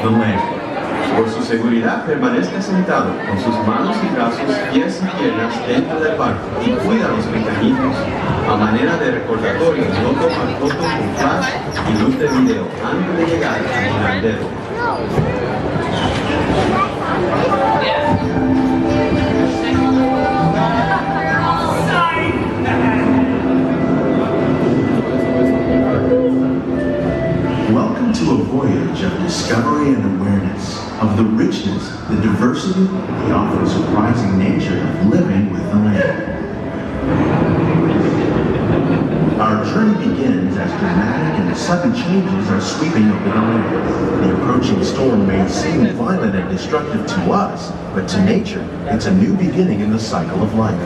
the land. Por su seguridad, permanezca sentado con sus manos y brazos, pies y piernas dentro del barco y cuida los mecanismos. A manera de recordatorio, no tomar fotos con flash y luz de video antes de llegar al inodero. Welcome to a voyage of discovery and awareness of the richness, the diversity, the often surprising nature of living with the land. Our journey begins as dramatic and sudden changes are sweeping over the land. The approaching storm may seem violent and destructive to us, but to nature, it's a new beginning in the cycle of life.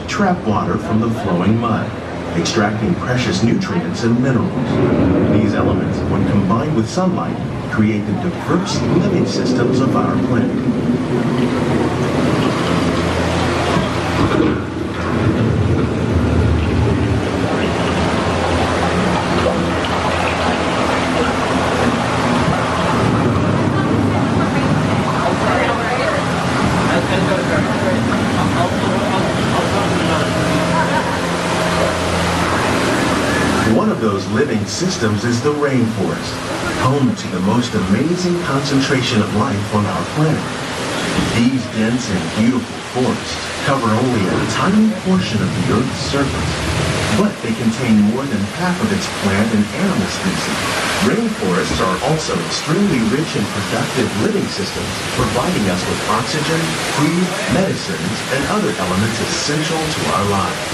Trap water from the flowing mud, extracting precious nutrients and minerals. These elements, when combined with sunlight, create the diverse living systems of our planet. Living systems is the rainforest, home to the most amazing concentration of life on our planet. These dense and beautiful forests cover only a tiny portion of the Earth's surface, but they contain more than half of its plant and animal species. Rainforests are also extremely rich and productive living systems, providing us with oxygen, food, medicines, and other elements essential to our lives.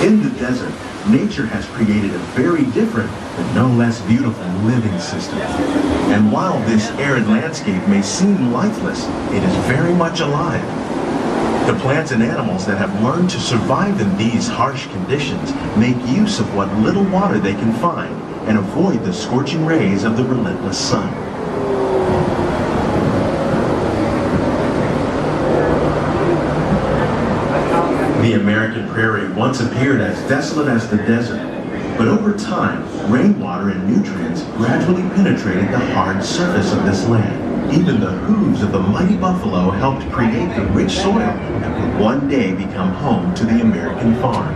In the desert, nature has created a very different, but no less beautiful living system. And while this arid landscape may seem lifeless, it is very much alive. The plants and animals that have learned to survive in these harsh conditions make use of what little water they can find and avoid the scorching rays of the relentless sun. The American prairie once appeared as desolate as the desert, but over time, rainwater and nutrients gradually penetrated the hard surface of this land. Even the hooves of the mighty buffalo helped create the rich soil that would one day become home to the American farm.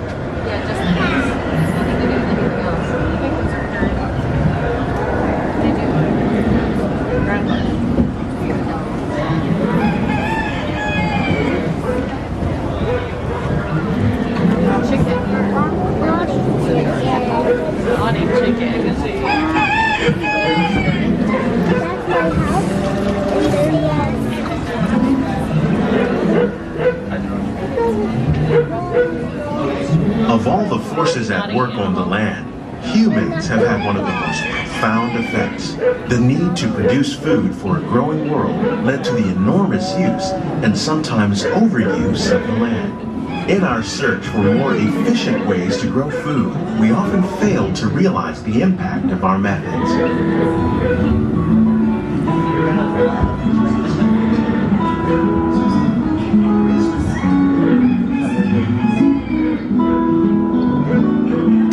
Of all the forces at work on the land, humans have had one of the most profound effects. The need to produce food for a growing world led to the enormous use and sometimes overuse of the land. In our search for more efficient ways to grow food, we often fail to realize the impact of our methods.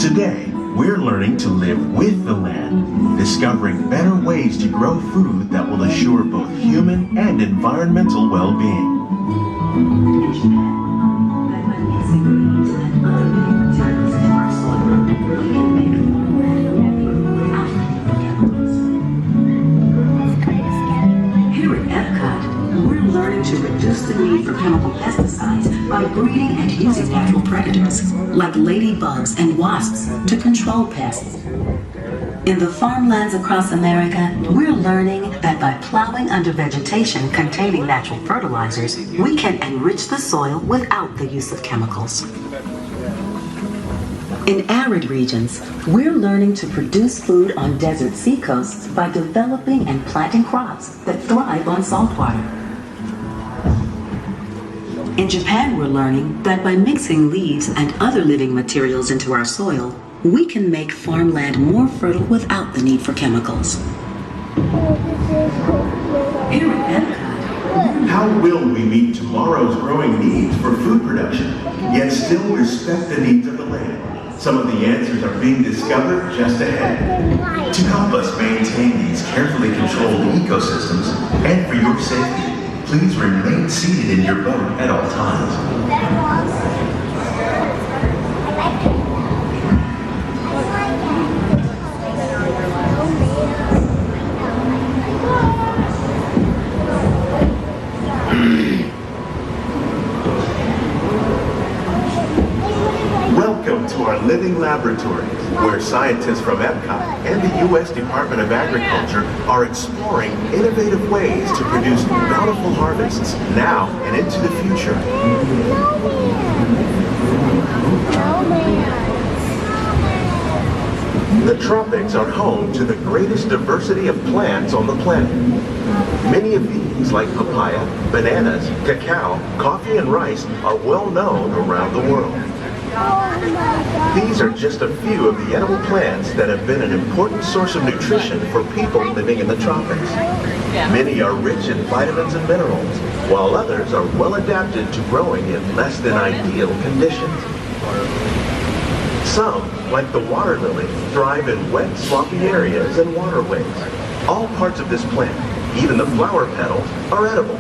Today, we're learning to live with the land, discovering better ways to grow food that will assure both human and environmental well-being. the need for chemical pesticides by breeding and using natural predators, like ladybugs and wasps, to control pests. In the farmlands across America, we're learning that by plowing under vegetation containing natural fertilizers, we can enrich the soil without the use of chemicals. In arid regions, we're learning to produce food on desert seacoasts by developing and planting crops that thrive on saltwater. In Japan, we're learning that by mixing leaves and other living materials into our soil, we can make farmland more fertile without the need for chemicals. Here at Epcot, How will we meet tomorrow's growing needs for food production, yet still respect the needs of the land? Some of the answers are being discovered just ahead. To help us maintain these carefully controlled ecosystems, and for your safety, please remain seated in your boat at all times. Welcome to our living laboratories, where scientists from Epcot and the U.S. Department of Agriculture are exploring innovative ways to produce bountiful harvests now and into the future. The tropics are home to the greatest diversity of plants on the planet. Many of these, like papaya, bananas, cacao, coffee, and rice, are well known around the world. These are just a few of the edible plants that have been an important source of nutrition for people living in the tropics. Many are rich in vitamins and minerals, while others are well adapted to growing in less than ideal conditions. Some, like the water lily, thrive in wet, swampy areas and waterways. All parts of this plant, even the flower petals, are edible.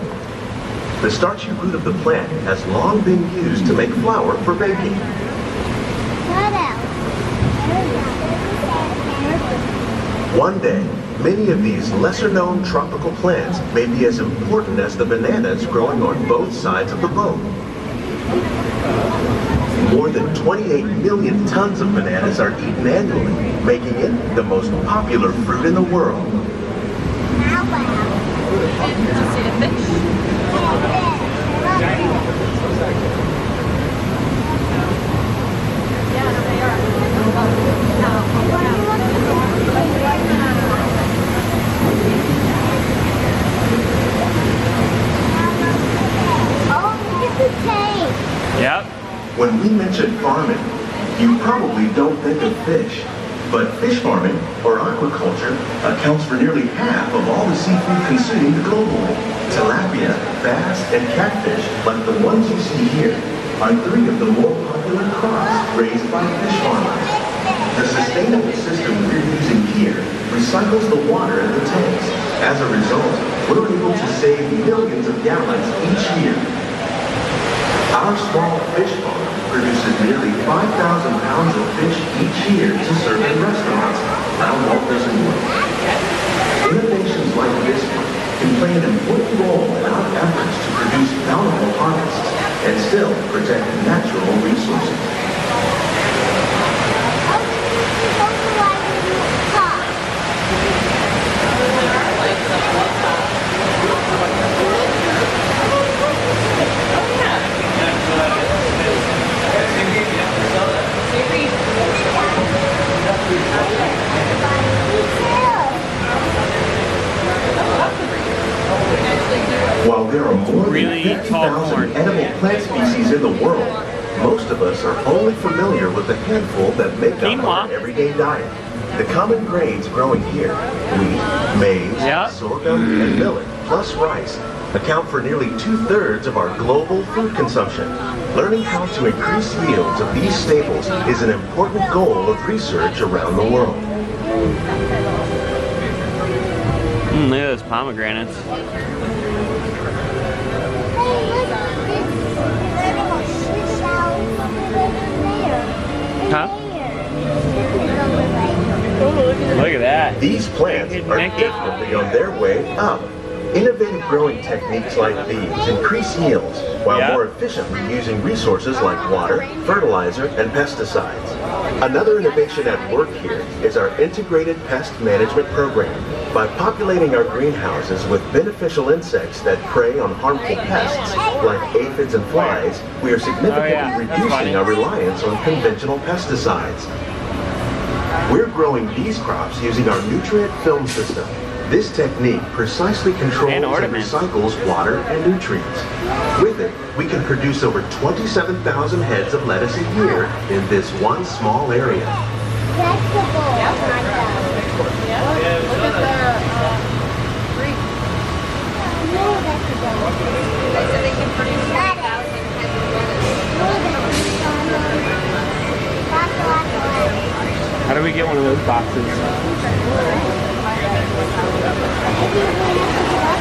The starchy root of the plant has long been used to make flour for baking. One day, many of these lesser-known tropical plants may be as important as the bananas growing on both sides of the boat. More than 28 million tons of bananas are eaten annually, making it the most popular fruit in the world. Yep. When we mention farming, you probably don't think of fish. But fish farming, or aquaculture, accounts for nearly half of all the seafood consumed globally. Tilapia, bass, and catfish, like the ones you see here, are three of the more popular crops raised by fish farmers. The sustainable system we're using here recycles the water in the tanks. As a result, we're able to save millions of gallons each year. Our small fish farm produces nearly 5,000 pounds of fish each year to serve in restaurants around Walt Disney World. Innovations like this one can play an important role in our efforts to produce bountiful harvests and still protect natural resources. While there are more than 50,000 edible plant species in the world, most of us are only familiar with the handful that make up our everyday diet. The common grains growing here, wheat, maize, sorghum, and millet, plus rice, account for nearly 2/3 of our global food consumption. Learning how to increase yields of these staples is an important goal of research around the world. Look at those pomegranates. Huh? Look at that. These plants are definitely on their way up. Innovative growing techniques like these increase yields while more efficiently using resources like water, fertilizer, and pesticides. Another innovation at work here is our integrated pest management program. By populating our greenhouses with beneficial insects that prey on harmful pests like aphids and flies, we are significantly reducing our reliance on conventional pesticides. We're growing these crops using our nutrient film system. This technique precisely controls and recycles water and nutrients. With it, we can produce over 27,000 heads of lettuce a year in this one small area. How do we get one of those boxes?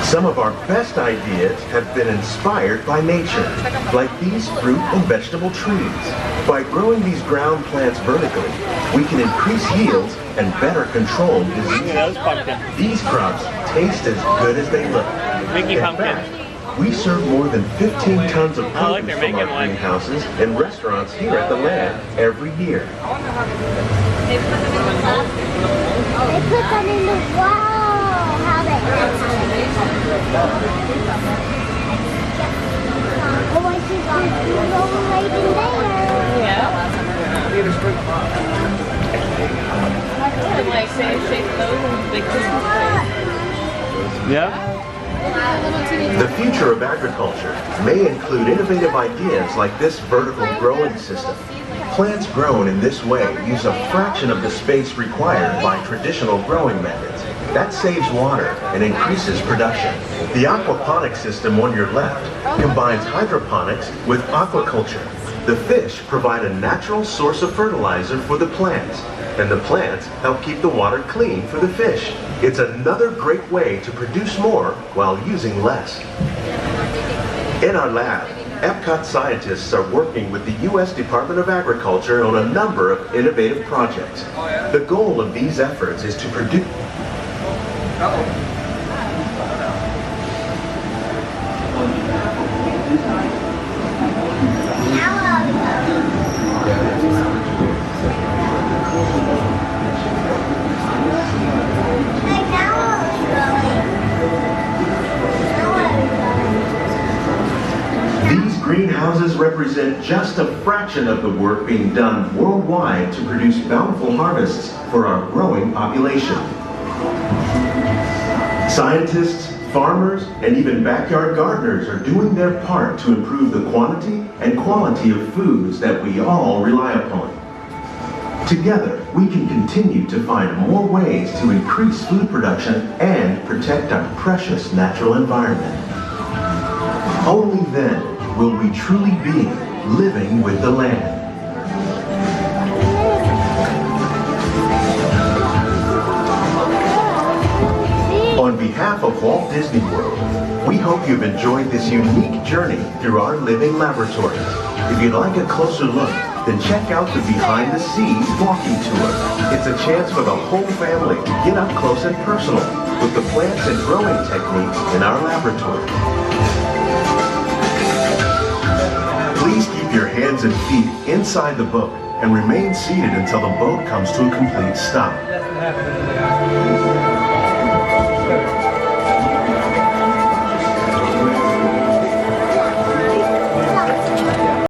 Some of our best ideas have been inspired by nature, like these fruit and vegetable trees. By growing these ground plants vertically, we can increase yields and better control diseases. These crops taste as good as they look. Mickey In pumpkin. fact, we serve more than 15 tons of produce from our greenhouses in restaurants here at the lab every year. They put them in the cup? They put them in the wall. How they oh, I see one rolling right in there. And like say shake those and big Christmas trees. Yeah. The future of agriculture may include innovative ideas like this vertical growing system. Plants grown in this way use a fraction of the space required by traditional growing methods. That saves water and increases production. The aquaponics system on your left combines hydroponics with aquaculture. The fish provide a natural source of fertilizer for the plants, and the plants help keep the water clean for the fish. It's another great way to produce more while using less. In our lab, Epcot scientists are working with the U.S. Department of Agriculture on a number of innovative projects. The goal of these efforts is to produce greenhouses represent just a fraction of the work being done worldwide to produce bountiful harvests for our growing population. Scientists, farmers, and even backyard gardeners are doing their part to improve the quantity and quality of foods that we all rely upon. Together, we can continue to find more ways to increase food production and protect our precious natural environment. Only then will we truly be living with the land. On behalf of Walt Disney World, we hope you've enjoyed this unique journey through our living laboratories. If you'd like a closer look, then check out the Behind the Scenes walking tour. It's a chance for the whole family to get up close and personal with the plants and growing techniques in our laboratory. Please keep your hands and feet inside the boat and remain seated until the boat comes to a complete stop.